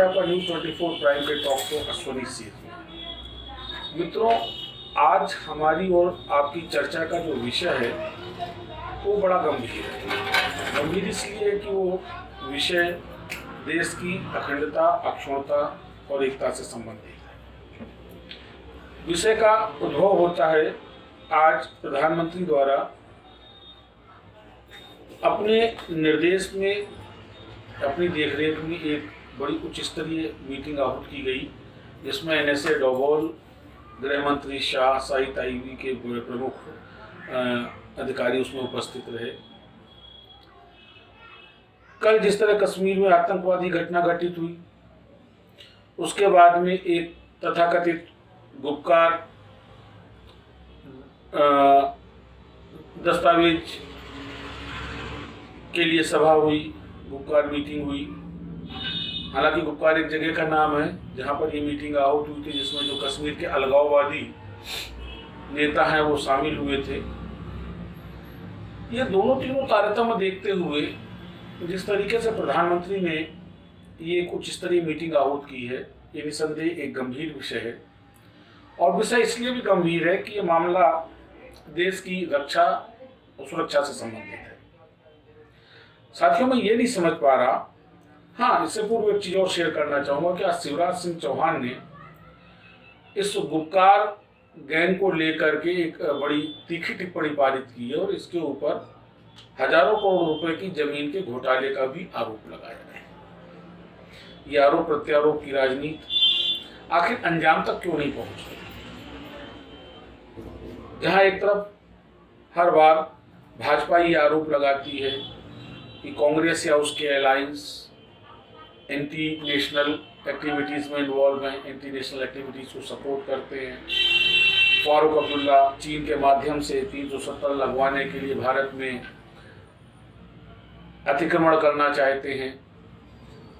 आपका news 24 prime पे talk show Ashwani Singh. मित्रों, आज हमारी और आपकी चर्चा का जो विषय है वो बड़ा गंभीर है। गंभीर इसलिए कि वो विषय देश की अखंडता, अक्षुण्णता और एकता से संबंधित है। विषय का उद्भव होता है आज प्रधानमंत्री द्वारा अपने निर्देश में, अपनी देखरेख में एक बड़ी उच्च स्तरीय मीटिंग आहूत की गई, जिसमें NSA डोभाल, गृह मंत्री शाह, शाहिद ताइबी के प्रमुख अधिकारी उसमें उपस्थित रहे। कल जिस तरह कश्मीर में आतंकवादी घटना घटित हुई, उसके बाद में एक तथाकथित गुपकार दस्तावेज के लिए सभा हुई, गुपकार मीटिंग हुई। हालांकि गुपकार एक जगह का नाम है जहां पर ये मीटिंग आहूत हुई थी, जिसमें जो कश्मीर के अलगाववादी नेता हैं वो शामिल हुए थे। ये दोनों तीनों तारतम्य देखते हुए जिस तरीके से प्रधानमंत्री ने ये एक उच्च स्तरीय मीटिंग आहूत की है, ये निसंदेह एक गंभीर विषय है। और विषय इसलिए भी गंभीर है कि ये मामला देश की रक्षा और सुरक्षा से संबंधित है। साथियों, मैं ये नहीं समझ पा रहा, हाँ, इससे पूर्व एक चीज और शेयर करना चाहूंगा कि आज शिवराज सिंह चौहान ने इस गुपकार गैंग को लेकर के एक बड़ी तीखी टिप्पणी पारित की है और इसके ऊपर हजारों करोड़ रुपए की जमीन के घोटाले का भी आरोप लगाया है। ये आरोप प्रत्यारोप की राजनीति आखिर अंजाम तक क्यों नहीं पहुंच रही? जहां एक तरफ हर बार भाजपा ये आरोप लगाती है कि कांग्रेस या उसके अलायंस एंटी नेशनल एक्टिविटीज़ में इन्वॉल्व हैं, एंटी नेशनल एक्टिविटीज़ को सपोर्ट करते हैं। फारूक अब्दुल्ला चीन के माध्यम से 370 लगवाने के लिए भारत में अतिक्रमण करना चाहते हैं।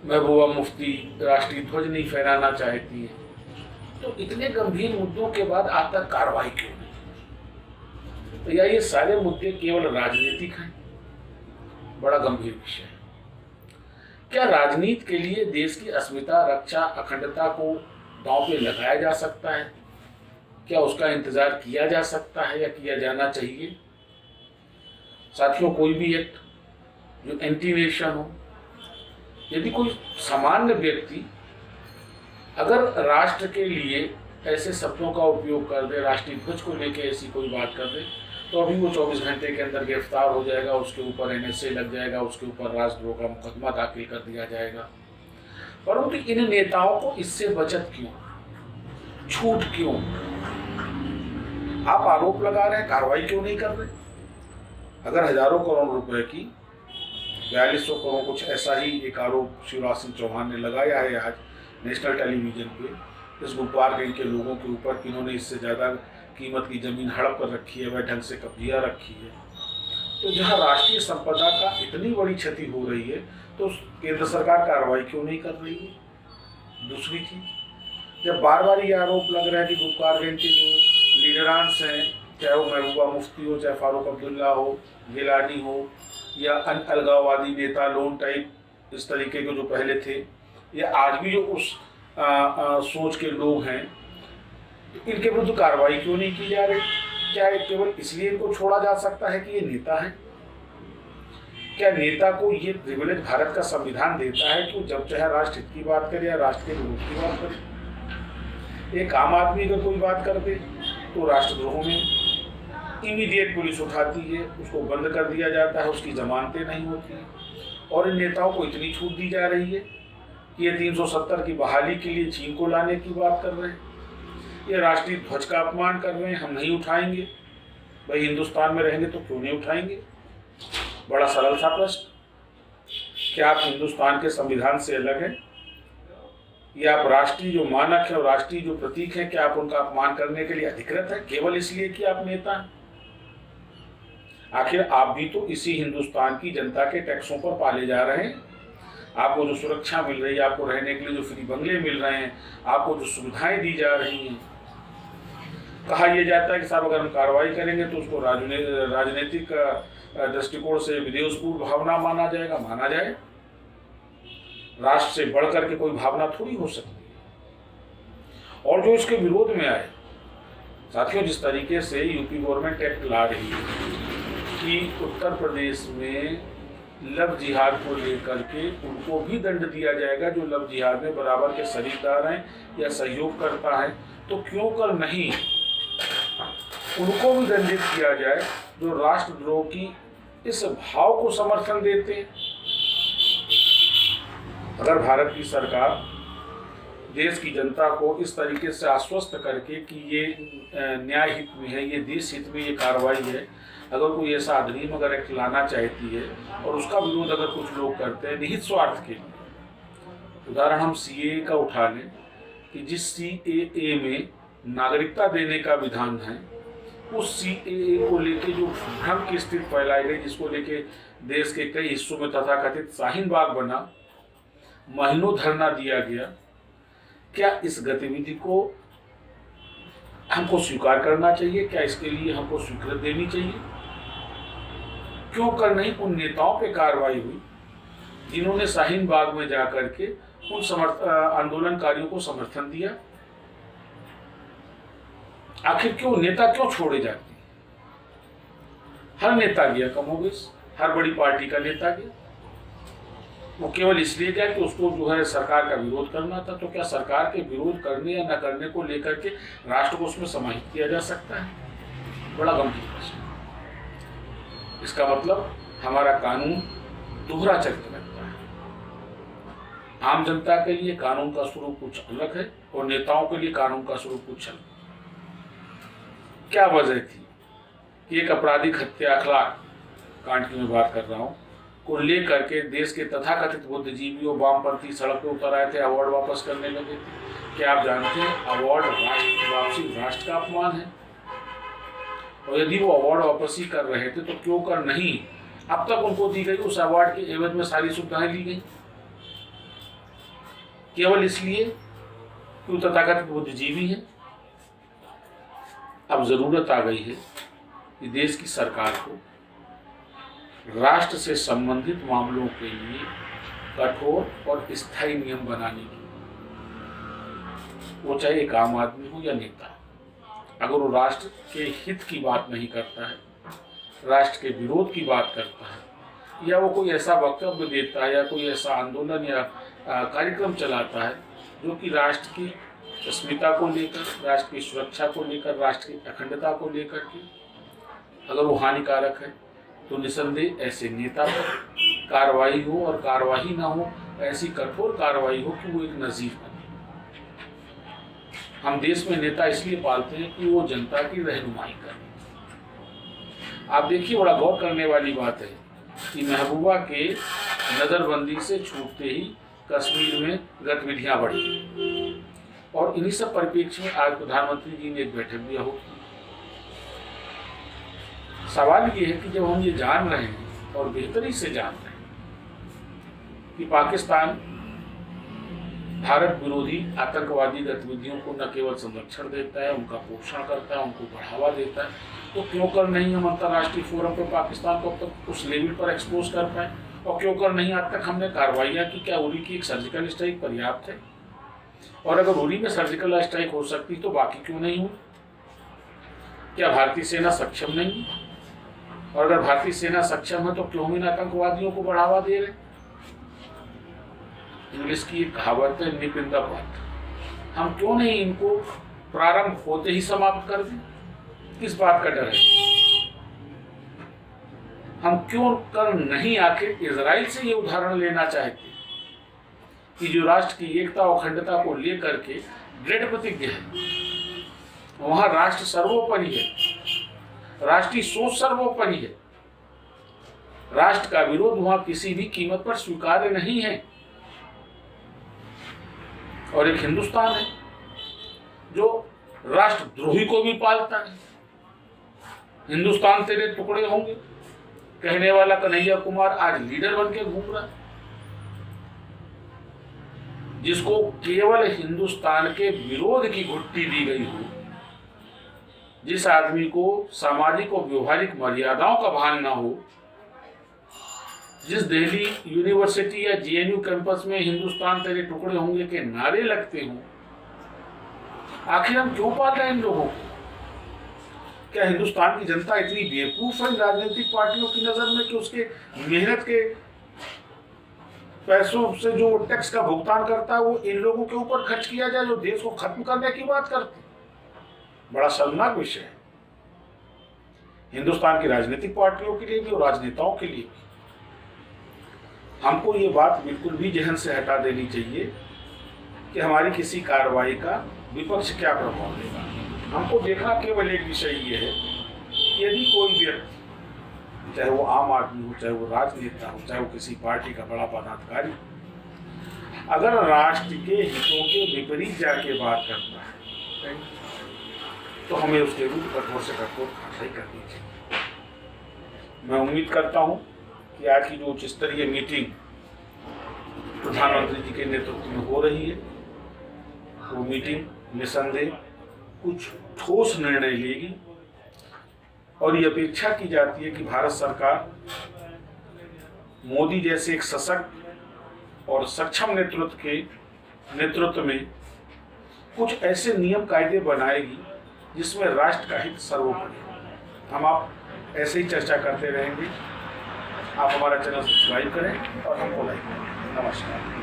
महबूबा मुफ्ती राष्ट्रीय ध्वज नहीं फहराना चाहती है। तो इतने गंभीर मुद्दों के बाद आज तक कार्रवाई क्यों नहीं? तो या ये सारे मुद्दे केवल राजनीतिक हैं? बड़ा गंभीर विषय है। क्या राजनीति के लिए देश की अस्मिता, रक्षा, अखंडता को दांव पे लगाया जा सकता है? क्या उसका इंतजार किया जा सकता है या किया जाना चाहिए? साथियों, कोई भी एक्ट जो एंटी नेशन हो, यदि कोई सामान्य व्यक्ति अगर राष्ट्र के लिए ऐसे शब्दों का उपयोग कर दे, राष्ट्रीय ध्वज को लेकर ऐसी कोई बात कर दे, तो अभी वो 24 घंटे के अंदर गिरफ्तार हो जाएगा, उसके ऊपर NSA लग जाएगा, उसके ऊपर राष्ट्रद्रोह का मुकदमा दाखिल कर दिया जाएगा। परंतु इन नेताओं को इससे बचत क्यों, छूट क्यों? आप आरोप लगा रहे हैं, कार्रवाई क्यों नहीं कर रहे? अगर हजारों करोड़ रुपए की 4200 करोड़ कुछ ऐसा ही एक आरोप शिवराज सिंह चौहान ने लगाया है आज नेशनल टेलीविजन पे इस गुपकार गैंग के लोगों के ऊपर कि इन्होंने इससे ज़्यादा कीमत की जमीन हड़प कर रखी है, वह ढंग से कब्जिया रखी है। तो जहां राष्ट्रीय संपदा का इतनी बड़ी क्षति हो रही है, तो केंद्र सरकार कार्रवाई क्यों नहीं कर रही है? दूसरी चीज, जब बार बार ये आरोप लग रहा है कि गुपकार गैंग के जो लीडरांस हैं, चाहे वो महबूबा मुफ्ती हो, चाहे फारूक अब्दुल्ला हो, गिलानी हो, या अलगाववादी नेता लोन टाइप इस तरीके के जो पहले थे, या आज भी जो उस सोच के लोग हैं, इनके विरुद्ध कार्रवाई क्यों नहीं की जा रही? क्या केवल इसलिए इनको छोड़ा जा सकता है कि ये नेता है? क्या नेता को ये प्रिविलेज भारत का संविधान देता है कि वो जब चाहे राष्ट्र हित की बात करे या राष्ट्र के विरोध की बात करे? एक आम आदमी अगर कोई बात कर दे तो राष्ट्रद्रोह में इमीडिएट पुलिस उठाती है, उसको बंद कर दिया जाता है, उसकी जमानतें नहीं होती है। और इन नेताओं को इतनी छूट दी जा रही है कि ये 370 की बहाली के लिए चीन को लाने की बात कर रहे हैं, ये राष्ट्रीय ध्वज का अपमान कर रहे हैं, हम नहीं उठाएंगे। भाई, हिंदुस्तान में रहेंगे तो क्यों नहीं उठाएंगे? बड़ा सरल सा प्रश्न। क्या आप हिंदुस्तान के संविधान से अलग हैं? या आप राष्ट्रीय जो मानक है और राष्ट्रीय जो प्रतीक है, क्या आप उनका अपमान करने के लिए अधिकृत है केवल इसलिए कि आप नेता हैं? आखिर आप भी तो इसी हिंदुस्तान की जनता के टैक्सों पर पाले जा रहे हैं। आपको जो सुरक्षा मिल रही है, आपको रहने के लिए जो फ्री बंगले मिल रहे हैं, आपको जो सुविधाएं दी जा रही हैं, कहा यह जाता है कि साहब अगर हम कार्रवाई करेंगे तो उसको राजनीतिक दृष्टिकोण से विद्वेषपूर्ण भावना माना जाएगा। माना जाए, राष्ट्र से बढ़कर के कोई भावना थोड़ी हो सकती है। और जो इसके विरोध में आए साथियों, जिस तरीके से यूपी गवर्नमेंट एक्ट ला रही है कि उत्तर प्रदेश में लव जिहाद को लेकर के उनको भी दंड दिया जाएगा जो लव जिहाद में बराबर के शरीकदार हैं या सहयोग करता है, तो क्यों कर नहीं उनको भी दंडित किया जाए जो राष्ट्रद्रोह की इस भाव को समर्थन देते हैं। अगर भारत की सरकार देश की जनता को इस तरीके से आश्वस्त करके कि ये न्याय हित में है, ये देश हित में ये कार्रवाई है, अगर कोई ऐसा अधिनियम अगर एक्ट लाना चाहती है और उसका विरोध अगर कुछ लोग करते हैं निहित स्वार्थ के लिए, उदाहरण हम सीएए का उठा लें कि जिस सीएए में नागरिकता देने का विधान है, उस सीएए को लेके जो भ्रम की स्थिति फैलाई गई, जिसको लेके देश के कई हिस्सों में तथाकथित शाहीन बाग बना, महीनों धरना दिया गया, क्या इस गतिविधि को हमको स्वीकार करना चाहिए? क्या इसके लिए हमको स्वीकृति देनी चाहिए? क्यों कर नहीं उन नेताओं पे कार्रवाई हुई जिन्होंने शाहीन बाग में जाकर के उन आंदोलनकारियों को समर्थन दिया? आखिर क्यों नेता क्यों छोड़े जाते हैं? हर नेता गया कमोबेश, हर बड़ी पार्टी का नेता गया, वो केवल इसलिए गया कि उसको जो है सरकार का विरोध करना था। तो क्या सरकार के विरोध करने या न करने को लेकर के राष्ट्र को उसमें समाहित किया जा सकता है? बड़ा गंभीर प्रश्न। इसका मतलब हमारा कानून दोहरा चरित्र रखता है। आम जनता के लिए कानून का स्वरूप कुछ अलग है और नेताओं के लिए कानून का स्वरूप कुछ अलग। क्या वजह थी कि एक आपराधिक हत्या अखलाक कांड की मैं बात कर रहा हूँ को लेकर के देश के तथाकथित बुद्धिजीवियों वामपंथी सड़क पर उतर आए थे, अवार्ड वापस करने लगे थे? क्या आप जानते हैं अवार्ड वापसी राष्ट्र का अपमान है? और यदि वो अवार्ड वापसी कर रहे थे तो क्यों कर नहीं अब तक उनको दी गई उस अवार्ड के एवज में सारी सुविधाएं ली गई? केवल इसलिए कि वो तथाकथित बुद्धिजीवी हैं। अब जरूरत आ गई है कि देश की सरकार को राष्ट्र से संबंधित मामलों के लिए कठोर और स्थायी नियम बनाने की, वो चाहे एक आम आदमी हो या नेता, अगर वो राष्ट्र के हित की बात नहीं करता है, राष्ट्र के विरोध की बात करता है, या वो कोई ऐसा वक्तव्य देता है या कोई ऐसा आंदोलन या कार्यक्रम चलाता है जो कि राष्ट्र की अस्मिता को लेकर, राष्ट्र की सुरक्षा को लेकर, राष्ट्र की अखंडता को लेकर के अगर वो हानिकारक है, तो निसंदेह ऐसे नेता पर कार्रवाई हो, और कार्रवाई ना हो ऐसी कठोर कार्रवाई हो कि वो एक नजीर बने। हम देश में नेता इसलिए पालते हैं कि वो जनता की रहनुमाई करें। आप देखिए, बड़ा गौर करने वाली बात है कि महबूबा के नजरबंदी से छूटते ही कश्मीर में गतिविधियां बढ़ी, और इन्हीं सब परिप्रेक्ष्य में आज प्रधानमंत्री जी ने एक बैठक भी होगी। सवाल ये है कि जब हम ये जान रहे हैं और बेहतरी से जान रहे हैं कि पाकिस्तान भारत विरोधी आतंकवादी गतिविधियों को न केवल संरक्षण देता है, उनका पोषण करता है, उनको बढ़ावा देता है, तो क्यों कर नहीं हम अंतर्राष्ट्रीय फोरम पर पाकिस्तान को अब तक उस लेवल पर एक्सपोज कर पाए? और क्यों कर नहीं आज तक हमने कार्रवाइयाँ की? क्या उरी की एक सर्जिकल स्ट्राइक पर्याप्त है? और अगर उरी में सर्जिकल स्ट्राइक हो सकती तो बाकी क्यों नहीं हुई? क्या भारतीय सेना सक्षम नहीं? और अगर भारतीय सेना सक्षम है तो क्यों इन आतंकवादियों को बढ़ावा दे रहे? इंग्लिश की एक कहावत है, निप इन द बट। हम क्यों नहीं इनको प्रारंभ होते ही समाप्त कर दें? किस बात का डर है? हम क्यों कर नहीं आखिर इजराइल से ये उदाहरण लेना चाहते कि जो राष्ट्र की एकता और अखंडता को लेकर के दृढ़ प्रतिज्ञ है, वहां राष्ट्र सर्वोपरि है, राष्ट्रीय सोच सर्वोपरि है, राष्ट्र का विरोध वहां किसी भी कीमत पर स्वीकार्य नहीं है। और एक हिंदुस्तान है जो राष्ट्रद्रोही को भी पालता है। हिंदुस्तान तेरे टुकड़े होंगे कहने वाला कन्हैया कुमार आज लीडर बन के घूम रहा है, जिसको केवल हिंदुस्तान के विरोध की घुट्टी दी गई हो, जिस आदमी को सामाजिक और व्यवहारिक मर्यादाओं का भान ना हो, जिस दिल्ली यूनिवर्सिटी या जेएनयू कैंपस में हिंदुस्तान तेरे टुकड़े होंगे के नारे लगते हों, आखिर हम क्यों पाल रहे हैं इन लोगों को? क्या हिंदुस्तान की जनता इतनी बेवकूफ है राजनीतिक पार्टियों की नजर में कि उसके मेहनत के पैसों से जो टैक्स का भुगतान करता है वो इन लोगों के ऊपर खर्च किया जाए जो देश को खत्म करने की बात करते? बड़ा शर्मनाक विषय है हिंदुस्तान की राजनीतिक पार्टियों के लिए भी और राजनेताओं के लिए भी। हमको ये बात बिल्कुल भी जहन से हटा देनी चाहिए कि हमारी किसी कार्रवाई का विपक्ष क्या प्रभाव देगा। हमको देखना केवल एक विषय ये है कि यदि कोई व्यक्ति, चाहे वो आम आदमी हो, चाहे वो राजनेता हो, चाहे वो किसी पार्टी का बड़ा पदाधिकारी, अगर राष्ट्र के हितों के विपरीत जाके बात करता है तो हमें उसके विरुद्ध कठोर से कठोर कार्रवाई करनी चाहिए। मैं उम्मीद करता हूँ कि आज की जो उच्च स्तरीय मीटिंग प्रधानमंत्री जी के नेतृत्व में हो रही है, वो मीटिंग निसंदेह कुछ ठोस निर्णय लेगी और ये अपेक्षा की जाती है कि भारत सरकार मोदी जैसे एक सशक्त और सक्षम नेतृत्व में कुछ ऐसे नियम कायदे बनाएगी जिसमें राष्ट्र का हित सर्वोपरि। हम आप ऐसे ही चर्चा करते रहेंगे। आप हमारा चैनल सब्सक्राइब करें और हमको लाइक करें। नमस्कार।